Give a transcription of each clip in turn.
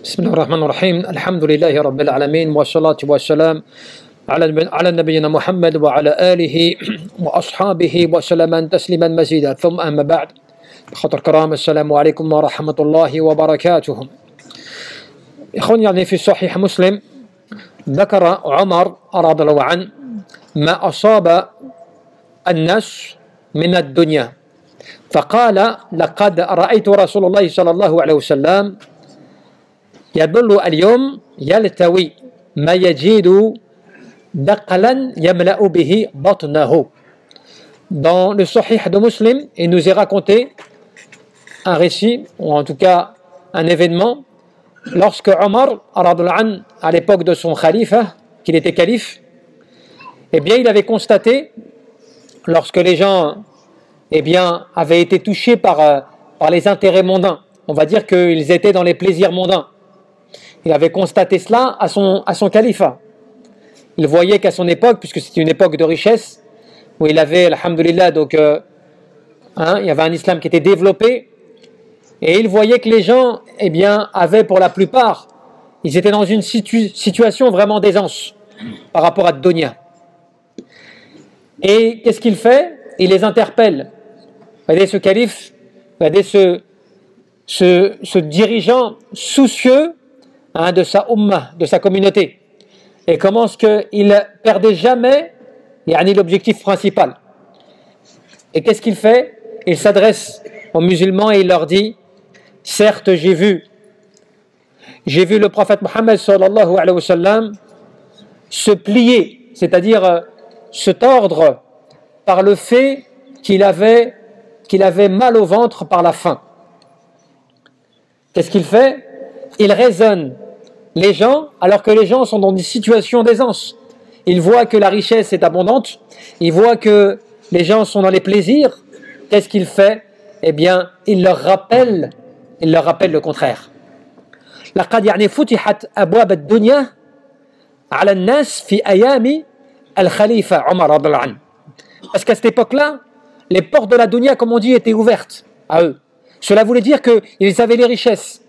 بسم الله الرحمن الرحيم الحمد لله رب العالمين والصلاة والسلام على نبينا محمد وعلى آله وأصحابه وسلم تسليما مزيدا ثم أما بعد خاطر الكرام السلام عليكم ورحمة الله وبركاته. إخواني يعني في صحيح مسلم ذكر عمر رضي الله عنه ما أصاب الناس من الدنيا فقال لقد رأيت رسول الله صلى الله عليه وسلم يدل اليوم يلتوي ما يجد دقلا يملأ به بطنه. Dans le Sahih de Muslim, il nous est raconté un récit, ou en tout cas un événement, lorsque Omar, à l'époque de son khalifa, qu'il était calife, eh bien il avait constaté, lorsque les gens avaient été touchés par les intérêts mondains, on va dire qu'ils étaient dans les plaisirs mondains. Il avait constaté cela à son califat. Il voyait qu'à son époque, puisque c'était une époque de richesse, où il avait, alhamdoulilah, donc, il y avait un islam qui était développé, et il voyait que les gens, avaient pour la plupart, ils étaient dans une situation vraiment d'aisance par rapport à Dunya. Et qu'est-ce qu'il fait? Il les interpelle. Regardez ce calife, regardez ce dirigeant soucieux de sa ummah, de sa communauté. Et comment est-ce qu'il ne perdait jamais l'objectif principal. Et qu'est-ce qu'il fait? Il s'adresse aux musulmans et il leur dit: certes, j'ai vu le prophète Mohammed sallallahu alayhi wa sallam se plier, c'est-à-dire se tordre par le fait qu'il avait mal au ventre par la faim. Qu'est-ce qu'il fait? Il raisonne les gens alors que les gens sont dans des situations d'aisance. Il voit que la richesse est abondante, il voit que les gens sont dans les plaisirs. Qu'est-ce qu'il fait? Il leur rappelle le contraire. لقد فتحت أبواب الدنيا على الناس في أيام الخليفة عمر رضي الله عنه. Parce qu'à cette époque-là, les portes de la dunya, comme on dit, étaient ouvertes à eux. Cela voulait dire qu'ils avaient les richesses,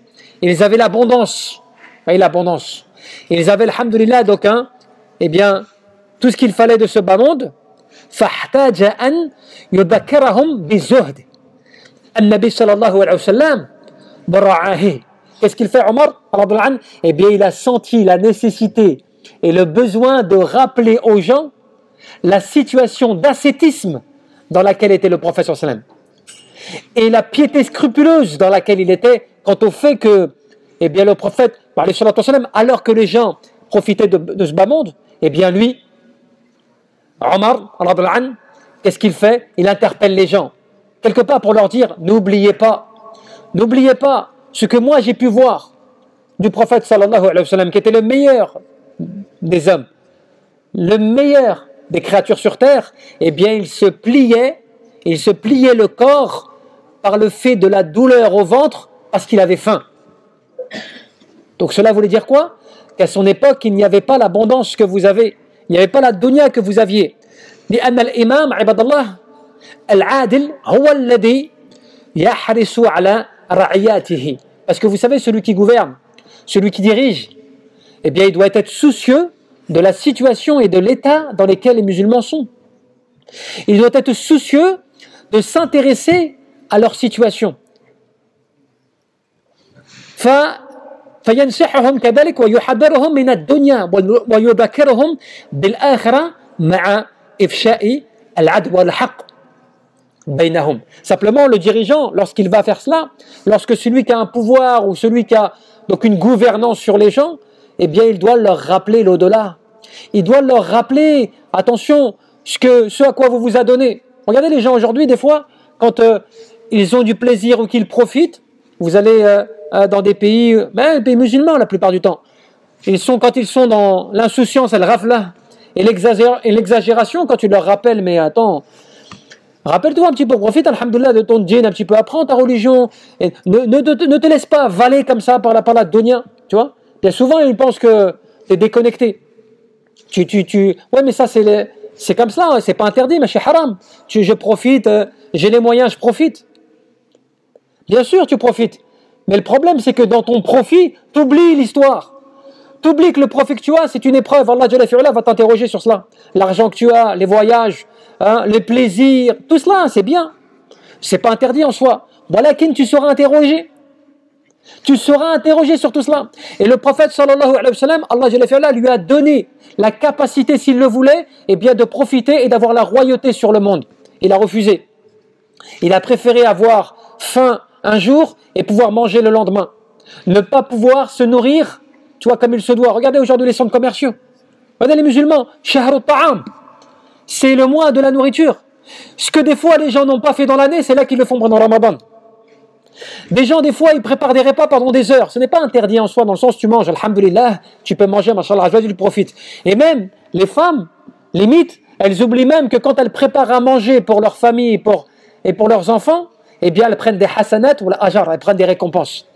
ils avaient l'abondance. Ils avaient, alhamdoulilah, donc, tout ce qu'il fallait de ce bas monde. فاحتاج أن يذكرهم بالزهد النبي صلى الله عليه وسلم برعاه. Qu'est-ce qu'il fait, Omar? Il a senti la nécessité et le besoin de rappeler aux gens la situation d'ascétisme dans laquelle était le prophète sallallahu alayhi wa sallam et la piété scrupuleuse dans laquelle il était quant au fait que le prophète, alors que les gens profitaient de ce bas monde, lui, Omar, qu'est-ce qu'il fait? Il interpelle les gens, quelque part pour leur dire: n'oubliez pas ce que moi j'ai pu voir du prophète sallallahu alayhi wa sallam, qui était le meilleur des hommes, le meilleur des créatures sur terre. Il se pliait le corps par le fait de la douleur au ventre parce qu'il avait faim. Donc cela voulait dire quoi? Qu'à son époque, il n'y avait pas l'abondance que vous avez, il n'y avait pas la dunya que vous aviez. لأن الإمام عباد الله العادل هو الذي يحرص على رعياته. Parce que vous savez, celui qui gouverne, celui qui dirige, il doit être soucieux de la situation et de l'état dans lequel les musulmans sont. Il doit être soucieux de s'intéresser à leur situation. فينصحهم كذلك ويحذرهم من الدنيا ويذكرهم بالآخرة مع إفشاء العدل والحق بينهم. Simplement, le dirigeant, lorsqu'il va faire cela, lorsque celui qui a un pouvoir ou celui qui a donc une gouvernance sur les gens, il doit leur rappeler l'au-delà. Il doit leur rappeler, attention, ce à quoi vous vous adonnez. Regardez les gens aujourd'hui, des fois, quand ils ont du plaisir ou qu'ils profitent, vous allez dans des pays musulmans la plupart du temps. Quand ils sont dans l'insouciance, elle rafla, et l'exagération, quand tu leur rappelles, mais attends, rappelle-toi un petit peu, profite, alhamdoulilah, de ton djinn un petit peu, apprends ta religion, et ne te laisse pas avaler comme ça par la dunya, tu vois. Bien souvent, ils pensent que tu es déconnecté. Ouais, mais ça, c'est comme ça, hein, c'est pas interdit, mais c'est haram. Je profite, j'ai les moyens, je profite. Bien sûr, tu profites. Mais le problème, c'est que dans ton profit, tu oublies l'histoire. Tu oublies que le profit que tu as, c'est une épreuve. Allah Jalla fi'ala va t'interroger sur cela. L'argent que tu as, les voyages, hein, les plaisirs, tout cela, c'est bien. C'est pas interdit en soi. Voilà qui tu seras interrogé. Tu seras interrogé sur tout cela. Et le prophète sallallahu alayhi wa sallam, Allah Jalla fi'ala lui a donné la capacité, s'il le voulait, eh bien de profiter et d'avoir la royauté sur le monde. Il a refusé. Il a préféré avoir faim un jour et pouvoir manger le lendemain. Ne pas pouvoir se nourrir, tu vois, comme il se doit. Regardez aujourd'hui les centres commerciaux. Regardez les musulmans, Shahrut Ta'am. C'est le mois de la nourriture. Ce que des fois les gens n'ont pas fait dans l'année, c'est là qu'ils le font pendant Ramadan. Des gens, des fois, ils préparent des repas pendant des heures. Ce n'est pas interdit en soi, dans le sens tu manges, alhamdulillah, tu peux manger, mashallah, tu profites. Et même, les femmes, limite, elles oublient même que quand elles préparent à manger pour leur famille et pour leurs enfants, eh bien, elles prennent des hasanat ou l'ajar, elles prennent des récompenses.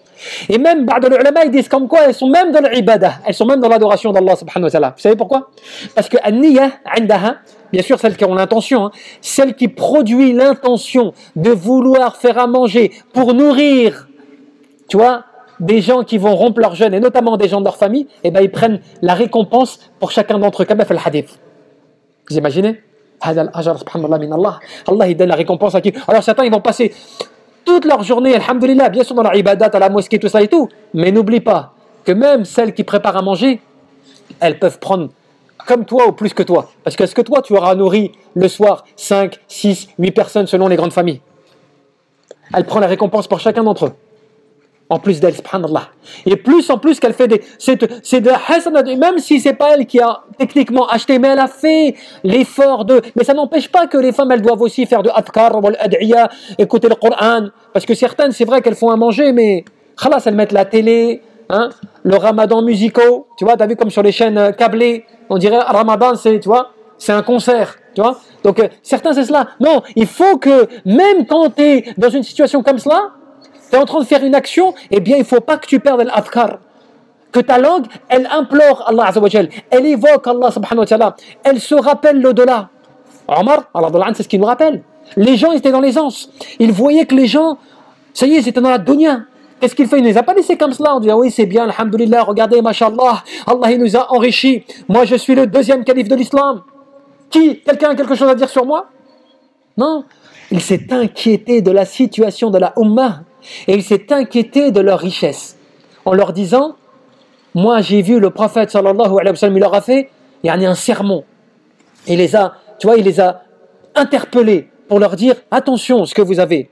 Et même, ba'd al-ulama, ils disent comme quoi elles sont même dans l'ibadah, elles sont même dans l'adoration d'Allah subhanahu wa ta'ala. Vous savez pourquoi? Parce que an-niyya, 'indaha, bien sûr, celles qui ont l'intention, hein, celle qui produit l'intention de vouloir faire à manger pour nourrir, tu vois, des gens qui vont rompre leur jeûne, et notamment des gens de leur famille, eh ben, ils prennent la récompense pour chacun d'entre eux, comme fait le hadith. Vous imaginez? Allah, il donne la récompense à qui? Alors certains, ils vont passer toute leur journée, alhamdulillah, bien sûr dans la ibadat, à la mosquée, tout ça et tout, mais n'oublie pas que même celles qui préparent à manger, elles peuvent prendre comme toi ou plus que toi. Parce que est-ce que toi, tu auras nourri le soir 5, 6, 8 personnes selon les grandes familles? Elle prend la récompense pour chacun d'entre eux. En plus d'elle, subhanallah. Et plus en plus qu'elle fait c'est de hasanat, même si c'est pas elle qui a techniquement acheté, mais elle a fait l'effort de... Mais ça n'empêche pas que les femmes, elles doivent aussi faire de adkar, ou l'ad'iya, écouter le Coran. Parce que certaines, c'est vrai qu'elles font à manger, mais khalas, elles mettent la télé, hein, le ramadan musicaux, tu vois, t'as vu comme sur les chaînes câblées, on dirait ramadan, c'est, tu vois, c'est un concert, tu vois. Donc certains, c'est cela. Non, il faut que, même quand tu es dans une situation comme cela, tu es en train de faire une action, eh bien, il ne faut pas que tu perdes l'adkar. Que ta langue, elle implore Allah Azza wa Jal, elle évoque Allah subhanahu wa ta'ala, elle se rappelle l'au-delà. Omar, c'est ce qu'il nous rappelle. Les gens étaient dans l'aisance. Ils voyaient que les gens, ça y est, ils étaient dans la dunya. Qu'est-ce qu'il fait? Il ne les a pas laissés comme cela. On dit, ah oui, c'est bien, alhamdulillah, regardez, mashallah, Allah, il nous a enrichis. Moi, je suis le deuxième calife de l'islam. Quelqu'un a quelque chose à dire sur moi? Non. Il s'est inquiété de la situation de la ummah. Et il s'est inquiété de leur richesse. En leur disant, moi j'ai vu le prophète sallallahu alayhi wa sallam, il leur a fait, il y a un sermon. Il les a, tu vois, il les a interpellés pour leur dire, attention ce que vous avez,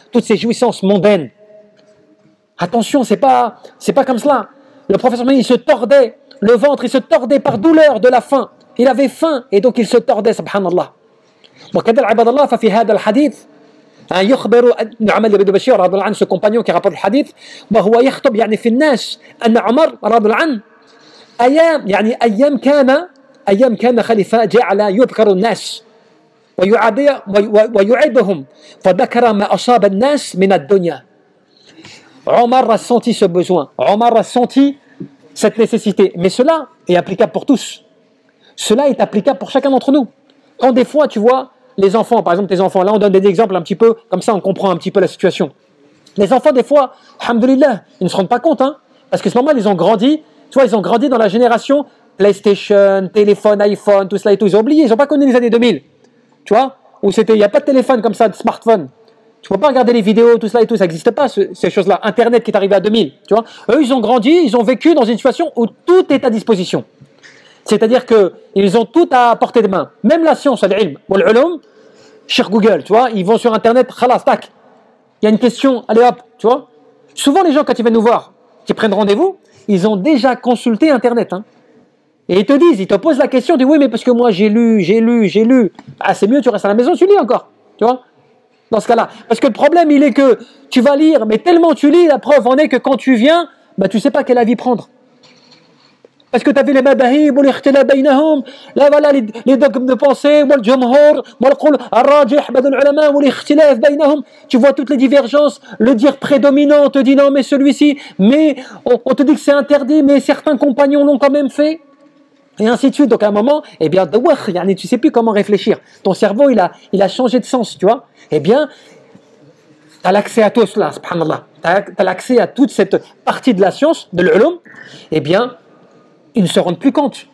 toutes ces jouissances mondaines. Attention, c'est pas comme cela. Le prophète il se tordait, le ventre, il se tordait par douleur de la faim. Il avait faim et donc il se tordait, subhanallah. وكذا عباد الله ففي هذا الحديث يخبر عمر بن بشير رضي الله عنه ce compagnon qui rapporte le hadith وهو يخطب يعني في الناس أن عمر رضي الله عنه أيام كان خليفة جعل يذكر الناس ويعيبهم فذكر ما أصاب الناس من الدنيا. Omar a senti ce besoin, Omar a senti cette nécessité, mais cela est applicable pour tous. Cela est applicable pour chacun d'entre nous. Quand des fois tu vois les enfants, par exemple tes enfants, là on donne des exemples un petit peu, comme ça on comprend un petit peu la situation. Les enfants des fois, alhamdoulilah, ils ne se rendent pas compte, hein, parce que ce moment ils ont grandi, tu vois, ils ont grandi dans la génération PlayStation, téléphone, iPhone, tout cela et tout, ils ont oublié, ils n'ont pas connu les années 2000, tu vois, où il n'y a pas de téléphone comme ça, de smartphone. Tu ne peux pas regarder les vidéos, tout cela et tout, ça n'existe pas, ces choses-là. Internet qui est arrivé à 2000, tu vois. Eux, ils ont grandi, ils ont vécu dans une situation où tout est à disposition. C'est-à-dire qu'ils ont tout à portée de main. Même la science, al-ilm, wal-ulum, sur Google, tu vois, ils vont sur Internet, khalas, tac. Il y a une question, allez hop, tu vois. Souvent, les gens, quand ils viennent nous voir, qui prennent rendez-vous, ils ont déjà consulté Internet. Hein. Et ils te disent, ils te posent la question, ils disent, oui, mais parce que moi, j'ai lu. Ah, c'est mieux, tu restes à la maison, tu lis encore, tu vois. Dans ce cas-là. Parce que le problème, il est que tu vas lire, mais tellement tu lis, la preuve en est que quand tu viens, bah, tu ne sais pas quel avis prendre. Parce que tu as vu les mabahib, ou les ikhtilaf baynahum, là voilà les dogmes de pensée, ou le jumhur, ou le qul ar-rajih, badul ulama, ou les ikhtilaf baynahum, tu vois toutes les divergences, le dire prédominant, on te dit non mais celui-ci, mais on te dit que c'est interdit, mais certains compagnons l'ont quand même fait. Et ainsi de suite. Donc à un moment, eh bien, tu ne sais plus comment réfléchir. Ton cerveau, il a changé de sens, tu vois. Eh bien, tu as l'accès à tout cela, subhanallah, tu as l'accès à toute cette partie de la science, de l'ulum, eh bien, ils ne se rendent plus compte.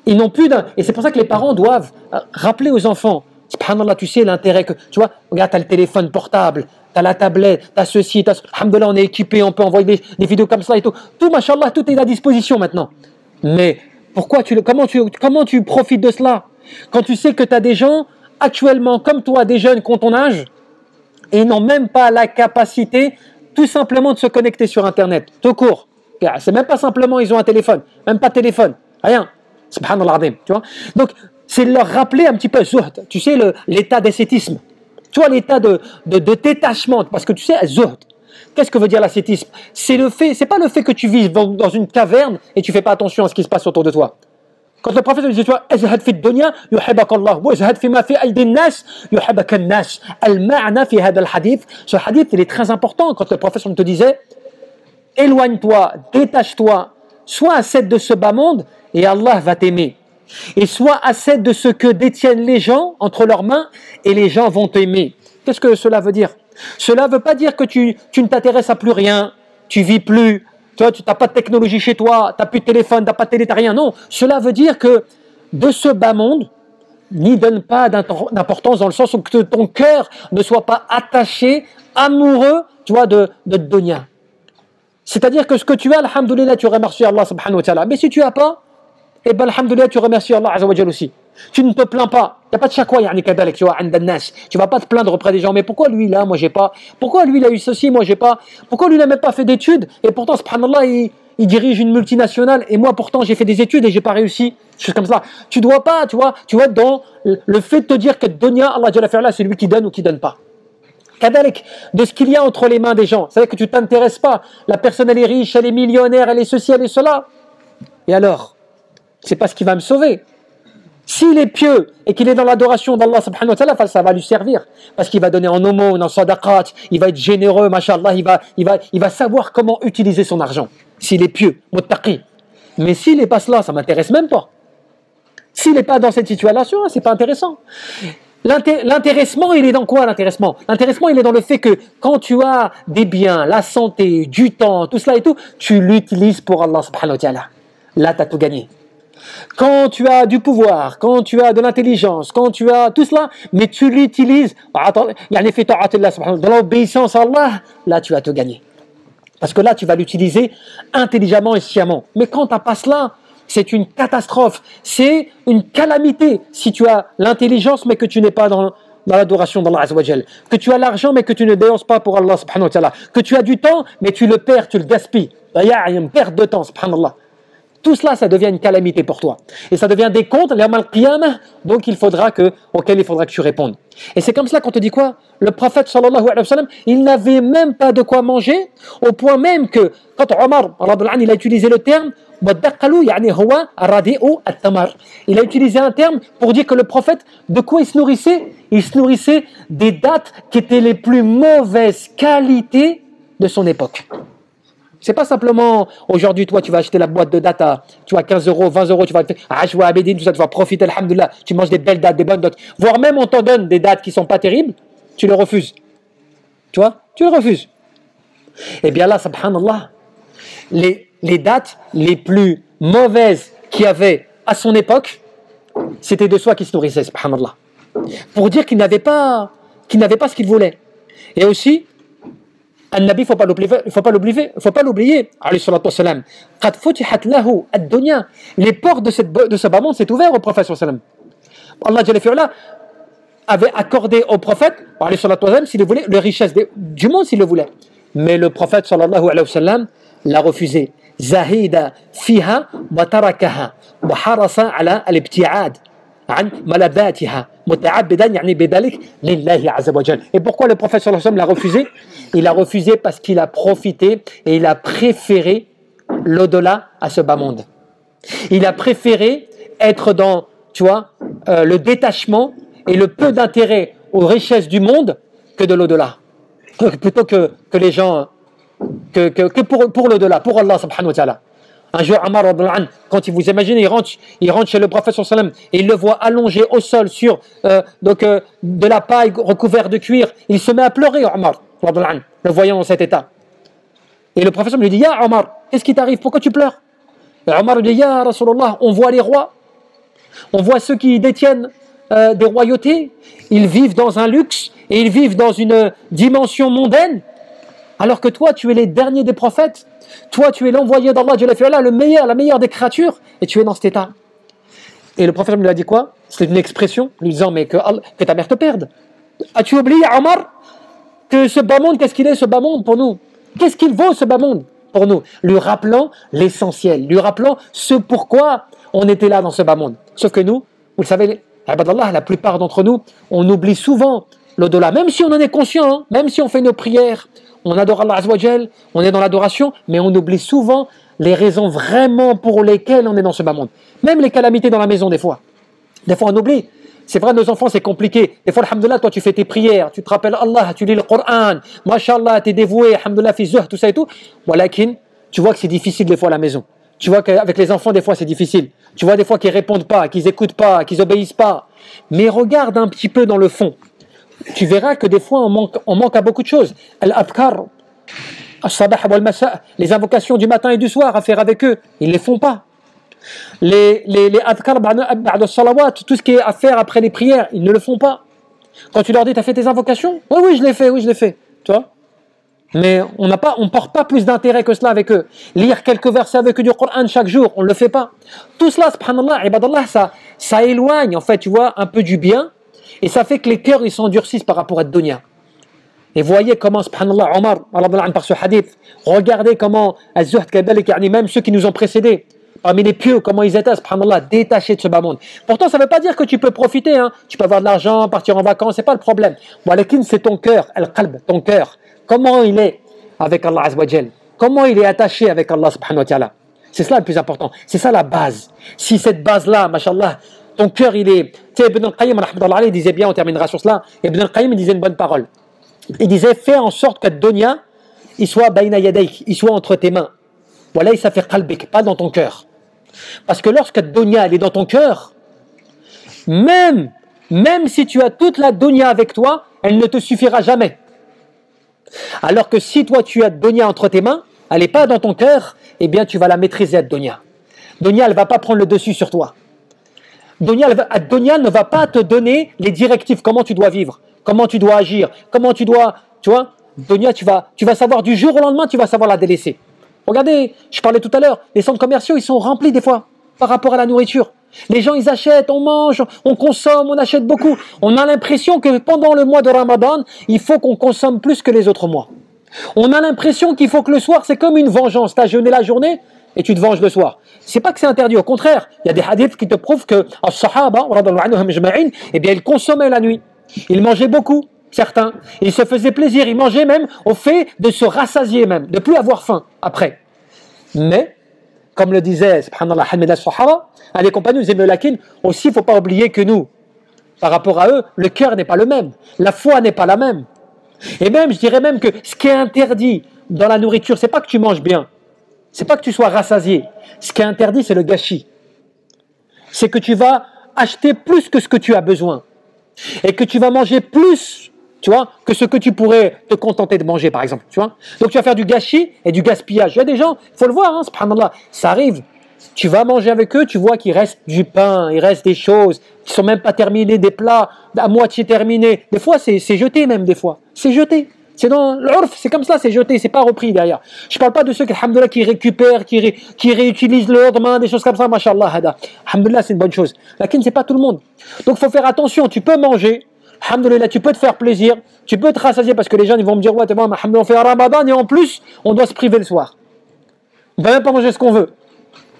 Ils n'ont plus d'un. Et c'est pour ça que les parents doivent rappeler aux enfants, subhanallah, tu sais l'intérêt que. Tu vois, regarde, tu as le téléphone portable, tu as la tablette, tu as ceci, tu as. Alhamdoulilah, on est équipé, on peut envoyer des vidéos comme ça et tout. Tout, machallah, tout est à disposition maintenant. Mais comment tu profites de cela quand tu sais que tu as des gens actuellement comme toi, des jeunes qui ont ton âge, et ils n'ont même pas la capacité tout simplement de se connecter sur Internet, tout court. C'est même pas simplement ils ont un téléphone, même pas de téléphone, rien. Subhanallah, tu vois. Donc, c'est leur rappeler un petit peu zuhd, tu sais, l'état d'ascétisme. Tu vois, l'état de détachement, parce que tu sais, zuhd. Qu'est-ce que veut dire l'ascétisme? C'est pas le fait que tu vis dans une caverne et tu fais pas attention à ce qui se passe autour de toi. Quand le prophète dit, azhad fi dunya yuhibbaka Allah wa azhad fi ma fi aydi an-nas yuhibbaka an-nas. Al-ma'na fi hadha al-hadith, ce hadith il est très important quand le prophète te disait éloigne-toi, détache-toi, sois ascète de ce bas monde et Allah va t'aimer. Et sois ascète de ce que détiennent les gens entre leurs mains et les gens vont t'aimer. Qu'est-ce que cela veut dire? Cela ne veut pas dire que tu ne t'intéresses à plus rien, tu vis plus, tu n'as pas de technologie chez toi, tu n'as plus de téléphone, tu n'as pas de télé, tu n'as rien. Non, cela veut dire que de ce bas monde, n'y donne pas d'importance dans le sens où que ton cœur ne soit pas attaché, amoureux, tu vois, de dunya. C'est-à-dire que ce que tu as, alhamdoulilah, tu remercies Allah subhanahu wa ta'ala. Mais si tu n'as pas, eh bien, alhamdoulilah, tu remercies Allah azza wa jalla aussi. Tu ne te plains pas. Il n'y a pas de shakwa, yani kadalik, tu vois, andannas. Tu ne vas pas te plaindre auprès des gens. Mais pourquoi lui, là, moi, j'ai pas? Pourquoi lui, il a eu ceci, moi, j'ai pas? Pourquoi lui, il n'a même pas fait d'études? Et pourtant, subhanallah, il dirige une multinationale. Et moi, pourtant, j'ai fait des études et j'ai pas réussi. Choses comme ça. Tu dois pas, tu vois être dans le fait de te dire que dunya, Allah jalla fi'ala, c'est lui qui donne ou qui donne pas. Kadalik, de ce qu'il y a entre les mains des gens. C'est-à-dire que tu ne t'intéresses pas. La personne, elle est riche, elle est millionnaire, elle est ceci, elle est cela. Et alors? C'est pas ce qui va me sauver. S'il est pieux et qu'il est dans l'adoration d'Allah subhanahu wa ta'ala, ça va lui servir. Parce qu'il va donner en aumône, en sadaqat, il va être généreux, mashallah, il va savoir comment utiliser son argent. S'il est pieux, muttaqi. Mais s'il n'est pas cela, ça ne m'intéresse même pas. S'il n'est pas dans cette situation, c'est pas intéressant. L'intéressement, il est dans quoi l'intéressement? L'intéressement, il est dans le fait que quand tu as des biens, la santé, du temps, tout cela et tout, tu l'utilises pour Allah subhanahu wa ta'ala. Là, tu as tout gagné. Quand tu as du pouvoir, quand tu as de l'intelligence, quand tu as tout cela, mais tu l'utilises dans l'obéissance à Allah, là tu vas te gagner. Parce que là tu vas l'utiliser intelligemment et sciemment. Mais quand tu n'as pas cela, c'est une catastrophe, c'est une calamité si tu as l'intelligence mais que tu n'es pas dans l'adoration d'Allah Azza wa Jal, que tu as l'argent mais que tu ne dépenses pas pour Allah subhanahu wa ta'ala, que tu as du temps mais tu le perds, tu le gaspilles. Il y a une perte de temps, subhanallah. Tout cela, ça devient une calamité pour toi. Et ça devient des comptes, donc auquel il faudra que tu répondes. Et c'est comme cela qu'on te dit quoi? Le prophète sallallahu alayhi wa sallam, il n'avait même pas de quoi manger, au point même que quand Omar il a utilisé le terme, il a utilisé un terme pour dire que le prophète, de quoi il se nourrissait? Il se nourrissait des dattes qui étaient les plus mauvaises qualités de son époque. C'est pas simplement, aujourd'hui, toi, tu vas acheter la boîte de dates à 15 euros, 20 euros, tu vas faire Abedin, tout ça, tu vas profiter, alhamdoulilah, tu manges des belles dates, des bonnes dates, voire même on t'en donne des dates qui sont pas terribles, tu le refuses. Tu vois? Tu le refuses. Eh bien là, subhanallah, les dates les plus mauvaises qu'il y avait à son époque, c'était de soi qui se nourrissait, subhanallah. Pour dire qu'il n'avait pas ce qu'il voulait. Et aussi, النبي faut pas l'oublier alayhi salatu wassalam قد فتحت له الدنيا, les portes de ce bas monde s'est ouvert au prophète sallallahu alayhi wa sallam. Allah jalla fi'ala avait accordé au prophète alayhi salatu wassalam, s'il le voulait, les richesses du monde s'il le voulait, mais le prophète sallallahu alayhi wa sallam l'a refusé. زهيد فيها وتركها وحرص على الابتعاد عن ملذاتها متعبدا يعني بذلك لله عز وجل. Et pourquoi le prophète sallallahu alayhi wa sallam l'a refusé? Il a refusé parce qu'il a profité et il a préféré l'au-delà à ce bas monde. Il a préféré être dans, le détachement et le peu d'intérêt aux richesses du monde que de l'au-delà. Plutôt que les gens, que pour l'au-delà, pour Allah subhanahu wa ta'ala. Un jour, Ammar, quand vous imaginez, il rentre chez le prophète sallallahu alayhi wa sallam et il le voit allongé au sol sur de la paille recouverte de cuir. Il se met à pleurer, Ammar. le voyant dans cet état. Et le professeur lui dit, Ya Omar, qu'est-ce qui t'arrive? Pourquoi tu pleures? Et Omar lui dit, Ya Rasulallah, on voit les rois, on voit ceux qui détiennent des royautés, ils vivent dans un luxe et ils vivent dans une dimension mondaine, alors que toi, tu es les derniers des prophètes, toi, tu es l'envoyé d'Allah, le meilleur, la meilleure des créatures, et tu es dans cet état. Et le prophète lui a dit quoi? C'était une expression, lui disant, mais que ta mère te perde. As-tu oublié, Omar, que ce bas monde, qu'est-ce qu'il est, ce bas monde pour nous? Qu'est-ce qu'il vaut, ce bas monde pour nous? Lui rappelant l'essentiel, lui rappelant ce pourquoi on était là dans ce bas monde. Sauf que nous, vous le savez, la plupart d'entre nous, on oublie souvent l'au-delà, même si on en est conscient, hein, même si on fait nos prières, on adore Allah Azza wa Jal, on est dans l'adoration, mais on oublie souvent les raisons vraiment pour lesquelles on est dans ce bas monde. Même les calamités dans la maison, des fois. Des fois, on oublie. C'est vrai, nos enfants, c'est compliqué. Des fois, alhamdoulilah, toi, tu fais tes prières, tu te rappelles Allah, tu lis le Coran, mashallah, tu es dévoué, alhamdoulilah, fi zuhd, tout ça et tout. Walakin, tu vois que c'est difficile des fois à la maison. Tu vois qu'avec les enfants, des fois, c'est difficile. Tu vois des fois qu'ils répondent pas, qu'ils écoutent pas, qu'ils obéissent pas. Mais regarde un petit peu dans le fond. Tu verras que des fois, on manque à beaucoup de choses. Al-Adkar, As-Sabah wal-Masa, les invocations du matin et du soir à faire avec eux, ils ne les font pas. Les adkar ba'da salawat, tout ce qui est à faire après les prières, ils ne le font pas. Quand tu leur dis, tu as fait tes invocations? Oui, oui, je l'ai fait. Tu vois? Mais on ne porte pas plus d'intérêt que cela avec eux. Lire quelques versets avec eux du Coran chaque jour, on ne le fait pas. Tout cela, subhanallah, ibadallah, ça éloigne, en fait, tu vois, un peu du bien, et ça fait que les cœurs, ils s'endurcissent par rapport à dunya. Et voyez comment, subhanallah, Omar, par ce hadith, regardez comment, même ceux qui nous ont précédés, parmi les pieux, comment ils étaient, subhanallah, détachés de ce bas monde. Pourtant, ça ne veut pas dire que tu peux profiter, hein. Tu peux avoir de l'argent, partir en vacances, c'est pas le problème. Walakin, c'est ton cœur, al-qalb, ton cœur. Comment il est avec Allah Azza wa Jal? Comment il est attaché avec Allah subhanahu wa ta'ala? C'est cela le plus important. C'est ça la base. Si cette base-là, mashallah, ton cœur, il est... Tu sais, Ibn al-Qayyim, il disait bien, on terminera sur cela, Ibn al-Qayyim, il disait une bonne parole. Il disait, fais en sorte que dunya, il soit bayna yadayk, il soit entre tes mains. Voilà, il s'appelle qalbik, pas dans ton cœur. Parce que lorsque dunya, elle est dans ton cœur, même si tu as toute la dunya avec toi, elle ne te suffira jamais. Alors que si toi tu as dunya entre tes mains, elle n'est pas dans ton cœur, eh bien tu vas la maîtriser à dunya. Dunya, elle ne va pas prendre le dessus sur toi. Dunya ne va pas te donner les directives, comment tu dois vivre, comment tu dois agir, comment tu dois, tu vois, dunya, tu vas savoir du jour au lendemain, tu vas savoir la délaisser. Regardez, je parlais tout à l'heure, les centres commerciaux, ils sont remplis des fois par rapport à la nourriture. Les gens, ils achètent, on mange, on consomme, on achète beaucoup. On a l'impression que pendant le mois de Ramadan, il faut qu'on consomme plus que les autres mois. On a l'impression qu'il faut que le soir, c'est comme une vengeance. Tu as jeûné la journée et tu te venges le soir. C'est pas que c'est interdit, au contraire. Il y a des hadiths qui te prouvent que les Sahaba, eh bien, ils consommaient la nuit. Ils mangeaient beaucoup, certains. Ils se faisaient plaisir, ils mangeaient même au fait de se rassasier même, de plus avoir faim après. Mais, comme le disait, subhanallah, Hamid al-Sahaba, les compagnons disaient, mais lakin, aussi, il ne faut pas oublier que nous, par rapport à eux, le cœur n'est pas le même, la foi n'est pas la même. Et même, je dirais même que ce qui est interdit dans la nourriture, c'est pas que tu manges bien, c'est pas que tu sois rassasié. Ce qui est interdit, c'est le gâchis. C'est que tu vas acheter plus que ce que tu as besoin. Et que tu vas manger plus, tu vois, que ce que tu pourrais te contenter de manger, par exemple, tu vois. Donc, tu vas faire du gâchis et du gaspillage. Il y a des gens, il faut le voir, hein, subhanallah, ça arrive. Tu vas manger avec eux, tu vois qu'il reste du pain, il reste des choses qui sont même pas terminées, des plats à moitié terminés. Des fois, c'est jeté même, des fois. C'est jeté. C'est dans l'urf, c'est comme ça, c'est jeté, c'est pas repris derrière. Je parle pas de ceux qui, alhamdoulilah, qui récupèrent, qui réutilisent le lendemain, des choses comme ça, mashallah, hada. Alhamdoulilah, c'est une bonne chose. Lakin, c'est pas tout le monde. Donc, il faut faire attention, tu peux manger, alhamdoulilah, tu peux te faire plaisir, tu peux te rassasier parce que les gens, ils vont me dire, ouais, bon, alhamdoulilah, on fait un ramadan et en plus, on doit se priver le soir. On va même pas manger ce qu'on veut.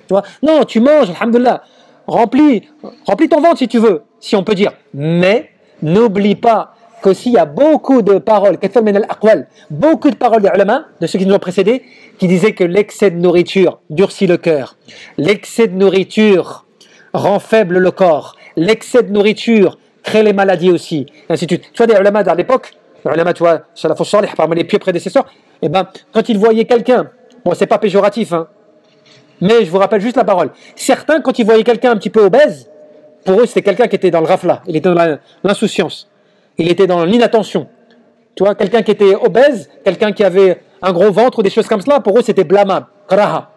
Tu vois? Non, tu manges, alhamdoulilah, remplis ton ventre si tu veux, si on peut dire. Mais, n'oublie pas qu'aussi il y a beaucoup de paroles, beaucoup de paroles des ulama, de ceux qui nous ont précédés, qui disaient que l'excès de nourriture durcit le cœur. L'excès de nourriture rend faible le corps. L'excès de nourriture crée les maladies aussi. Et ainsi de suite. Tu vois, des ulama à l'époque, les ulama, tu vois, salafus salih, parmi les pieux prédécesseurs, eh ben, quand ils voyaient quelqu'un, bon, c'est pas péjoratif, hein, mais je vous rappelle juste la parole. Certains, quand ils voyaient quelqu'un un petit peu obèse, pour eux, c'était quelqu'un qui était dans le rafla, il était dans l'insouciance. Il était dans l'inattention. Tu vois, quelqu'un qui était obèse, quelqu'un qui avait un gros ventre ou des choses comme cela, pour eux c'était blâmable. Karaha.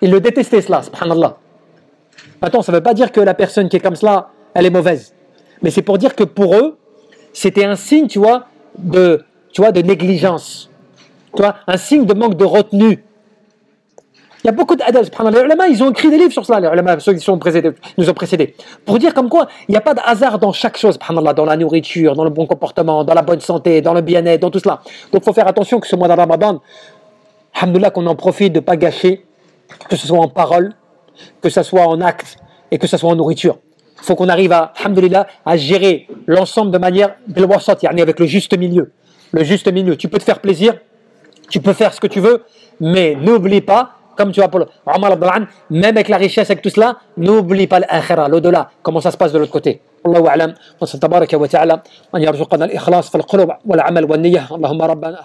Ils le détestaient cela, subhanallah. Attends, ça ne veut pas dire que la personne qui est comme cela, elle est mauvaise. Mais c'est pour dire que pour eux, c'était un signe, tu vois, de négligence. Tu vois, un signe de manque de retenue. Il y a beaucoup d'adab, subhanallah. Les ulama, ils ont écrit des livres sur cela, les ulama, ceux qui nous ont précédés. Pour dire comme quoi, il n'y a pas de hasard dans chaque chose, subhanallah, dans la nourriture, dans le bon comportement, dans la bonne santé, dans le bien-être, dans tout cela. Donc il faut faire attention que ce mois de Ramadan, alhamdoulilah, qu'on en profite de ne pas gâcher, que ce soit en parole, que ce soit en acte et que ce soit en nourriture. Il faut qu'on arrive à, alhamdoulilah, à gérer l'ensemble de manière avec le juste milieu. Le juste milieu. Tu peux te faire plaisir, tu peux faire ce que tu veux, mais n'oublie pas, comme tu vois pour Omar Abdallah, même avec la richesse, avec tout cela, n'oublie pas l'akhira, l'au-delà, comment ça se passe de l'autre côté. Allahu a'lam, wa tabaraka wa ta'ala, an yarzuqana al-ikhlas fil qulub wal amal wal niyyah. Allahumma rabbana